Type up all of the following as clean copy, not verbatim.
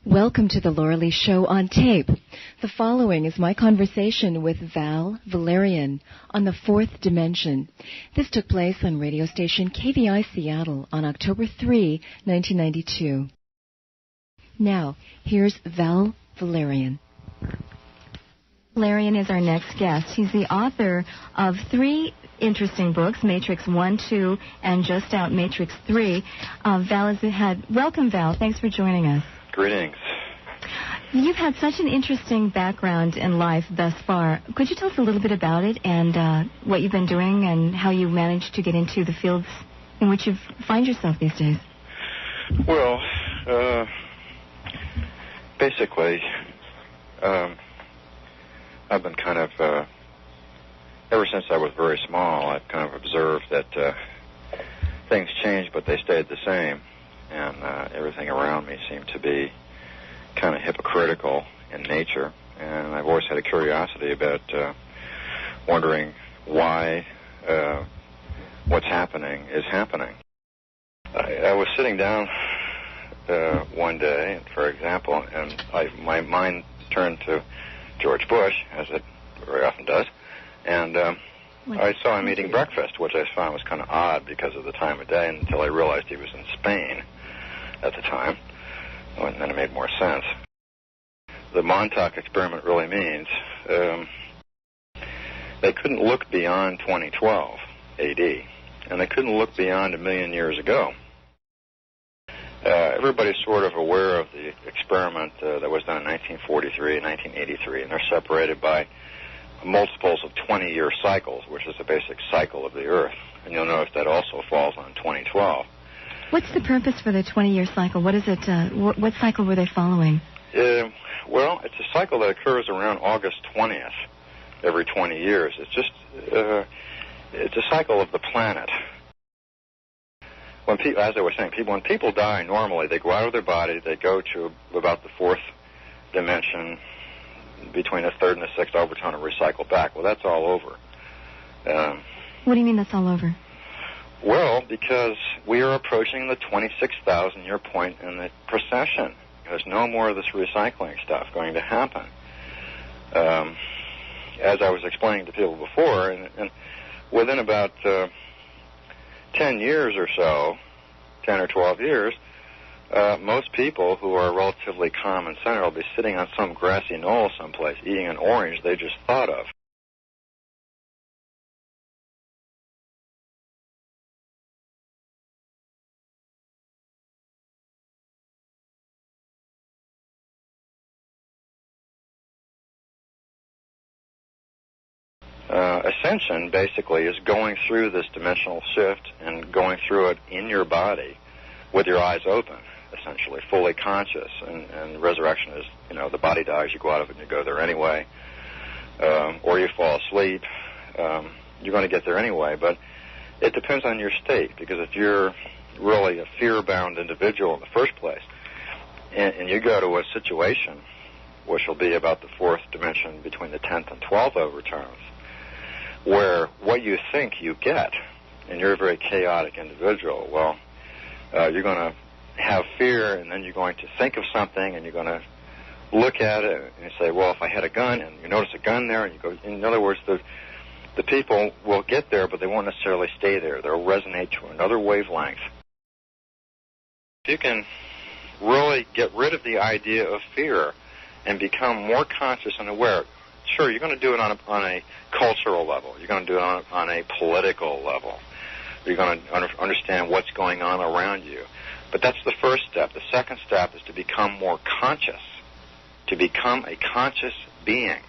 Welcome to the Laura Lee Show on tape. The following is my conversation with Val Valerian on the fourth dimension. This took place on radio station KVI Seattle on October 3, 1992. Now, here's Val Valerian. Valerian is our next guest. He's the author of 3 interesting books, Matrix 1, 2, and just out Matrix 3. Val is the head. Welcome, Val. Thanks for joining us. Greetings. You've had such an interesting background in life thus far. Could you tell us a little bit about it and what you've been doing and how you managed to get into the fields in which you find yourself these days? Well, basically, I've been kind of, ever since I was very small, I've kind of observed that things change, but they stayed the same. And everything around me seemed to be kind of hypocritical in nature. And I've always had a curiosity about wondering why what's happening is happening. I was sitting down one day, for example, and my mind turned to George Bush, as it very often does, and I saw him eating breakfast, which I found was kind of odd because of the time of day, until I realized he was in Spain at the time, and then it made more sense. The Montauk experiment really means they couldn't look beyond 2012 A.D., and they couldn't look beyond 1 million years ago. Everybody's sort of aware of the experiment that was done in 1943 and 1983, and they're separated by multiples of 20-year cycles, which is the basic cycle of the Earth. And you'll notice that also falls on 2012. What's the purpose for the 20-year cycle? What is it? What cycle were they following? Well, it's a cycle that occurs around August 20th every 20 years. It's just it's a cycle of the planet. When people, as I was saying, when people die normally, they go out of their body, they go to about the 4th dimension, between the 3rd and the 6th overtone, and recycle back. Well, that's all over. What do you mean that's all over? Well, because we are approaching the 26,000-year point in the procession. There's no more of this recycling stuff going to happen. As I was explaining to people before, and within about 10 years or so, 10 or 12 years, most people who are relatively calm and centered will be sitting on some grassy knoll someplace eating an orange they just thought of. Ascension basically is going through this dimensional shift and going through it in your body with your eyes open, essentially, fully conscious. And resurrection is, the body dies, you go out of it and you go there anyway. Or you fall asleep, you're going to get there anyway. But it depends on your state, because if you're really a fear-bound individual in the first place, and you go to a situation which will be about the 4th dimension between the 10th and 12th overtones, where what you think you get, and you're a very chaotic individual, well, you're going to have fear, and then you're going to think of something, and you're going to look at it, and you say, well, if I had a gun, and you notice a gun there, and you go, in other words, the people will get there, but they won't necessarily stay there. They'll resonate to another wavelength. If you can really get rid of the idea of fear and become more conscious and aware, sure, you're going to do it on a cultural level. You're going to do it on a political level. You're going to understand what's going on around you. But that's the first step. The second step is to become more conscious, to become a conscious being.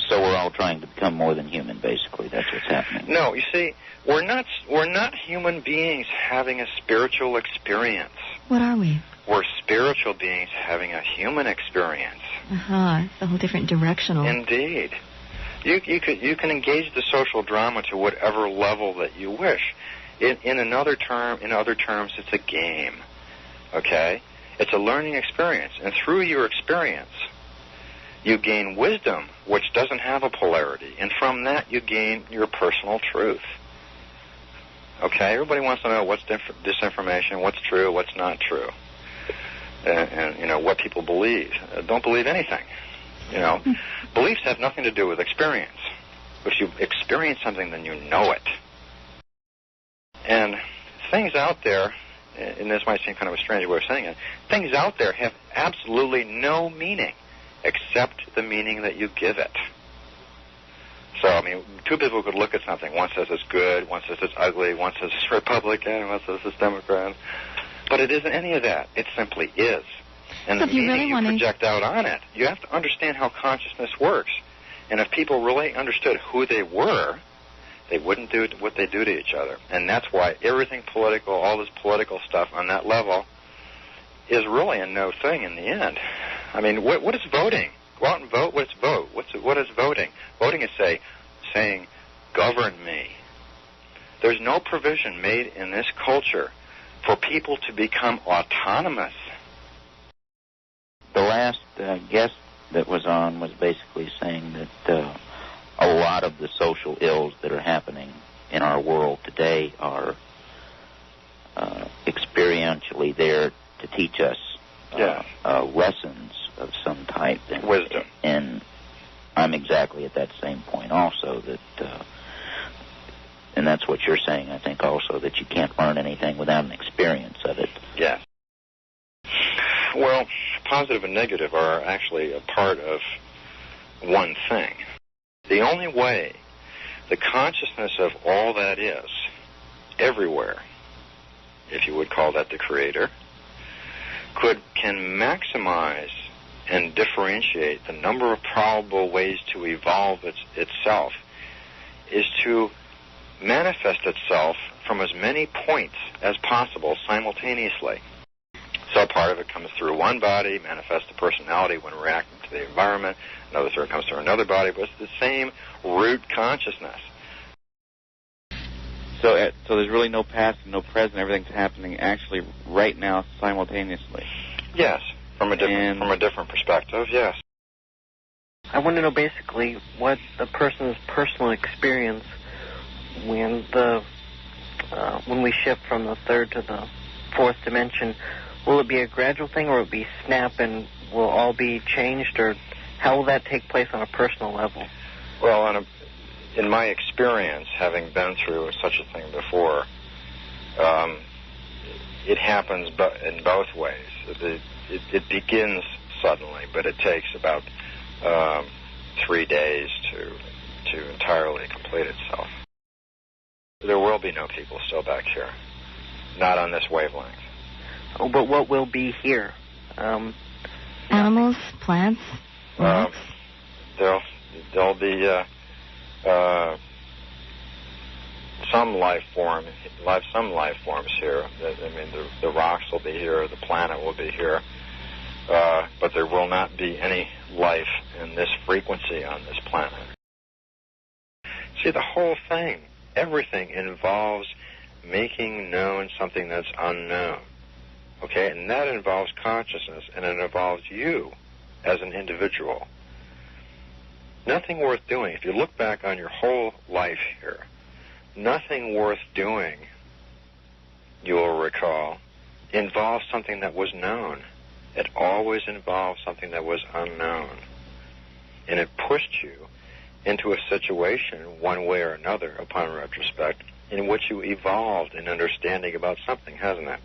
So we're all trying to become more than human, basically. That's what's happening. No, you see, we're not human beings having a spiritual experience. What are we? We're spiritual beings having a human experience. It's a whole different directional. Indeed. You can engage the social drama to whatever level that you wish. In other terms, it's a game. Okay? It's a learning experience, and through your experience, you gain wisdom, which doesn't have a polarity, and from that you gain your personal truth. Okay? Everybody wants to know what's disinformation, what's true, what's not true. and what people believe. Don't believe anything. Beliefs have nothing to do with experience. If you experience something, then you know it. And things out there, and this might seem kind of a strange way of saying it, things out there have absolutely no meaning except the meaning that you give it. So, two people could look at something. One says it's good, one says it's ugly, one says it's Republican, one says it's Democrat. But it isn't any of that. It simply is. And so the meaning you project out on it, you have to understand how consciousness works. And if people really understood who they were, they wouldn't do what they do to each other. And that's why everything political, all this political stuff on that level, is really a no thing in the end. What is voting? Go out and vote. What's vote? What is voting? Voting is saying, govern me. There's no provision made in this culture for people to become autonomous. The last guest that was on was basically saying that a lot of the social ills that are happening in our world today are experientially there to teach us lessons of some type. And, wisdom. And I'm exactly at that same point also, that and that's what you're saying, I think, also, that you can't learn anything without an experience of it. Yes. Well, positive and negative are actually a part of one thing. The only way the consciousness of all that is, everywhere, if you would call that the Creator, can maximize and differentiate the number of probable ways to evolve itself is to manifest itself from as many points as possible simultaneously. So part of it comes through one body, manifests the personality when reacting to the environment. Another third comes through another body, but it's the same root consciousness. So there's really no past and no present. Everything's happening actually right now simultaneously. Yes, from a different perspective. Yes. I want to know basically what the person's personal experience when we shift from the third to the fourth dimension. Will it be a gradual thing, or will it be snap and will all be changed, or how will that take place on a personal level? Well, in my experience, having been through such a thing before, it happens in both ways. It begins suddenly, but it takes about 3 days to entirely complete itself. There will be no people still back here, not on this wavelength. Oh, but what will be here? Animals, plants, rocks? There'll be some life forms here. The rocks will be here, the planet will be here, but there will not be any life in this frequency on this planet. See, the whole thing, everything involves making known something that's unknown. Okay, and that involves consciousness, and it involves you as an individual. Nothing worth doing, if you look back on your whole life here, nothing worth doing, you will recall, involves something that was known. It always involved something that was unknown. And it pushed you into a situation, one way or another, upon retrospect, in which you evolved in understanding about something, hasn't it?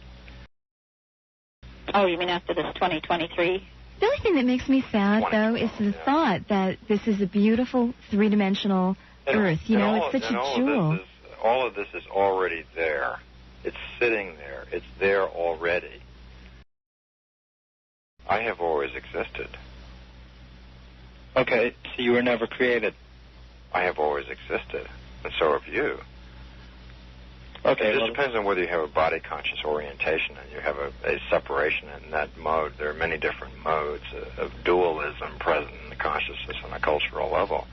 Oh, you mean after this 2023? The only thing that makes me sad, though, is the thought that this is a beautiful three-dimensional Earth. It's such a jewel. All of this is already there. It's sitting there. It's there already. I have always existed. Okay, so you were never created. I have always existed, and so have you. Okay, it just depends on whether you have a body-conscious orientation and you have a separation in that mode. There are many different modes of dualism present in the consciousness on a cultural level.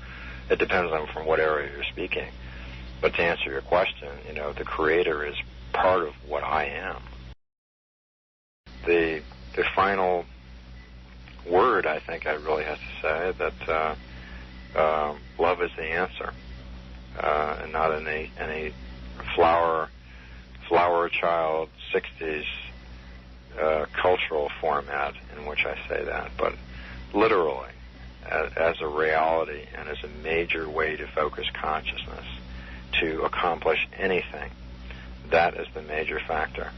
It depends on from what area you're speaking. But to answer your question, the Creator is part of what I am. The final word, I think I really have to say, that love is the answer, and not any flower child 60s cultural format in which I say that, but literally as a reality and as a major way to focus consciousness to accomplish anything. That is the major factor.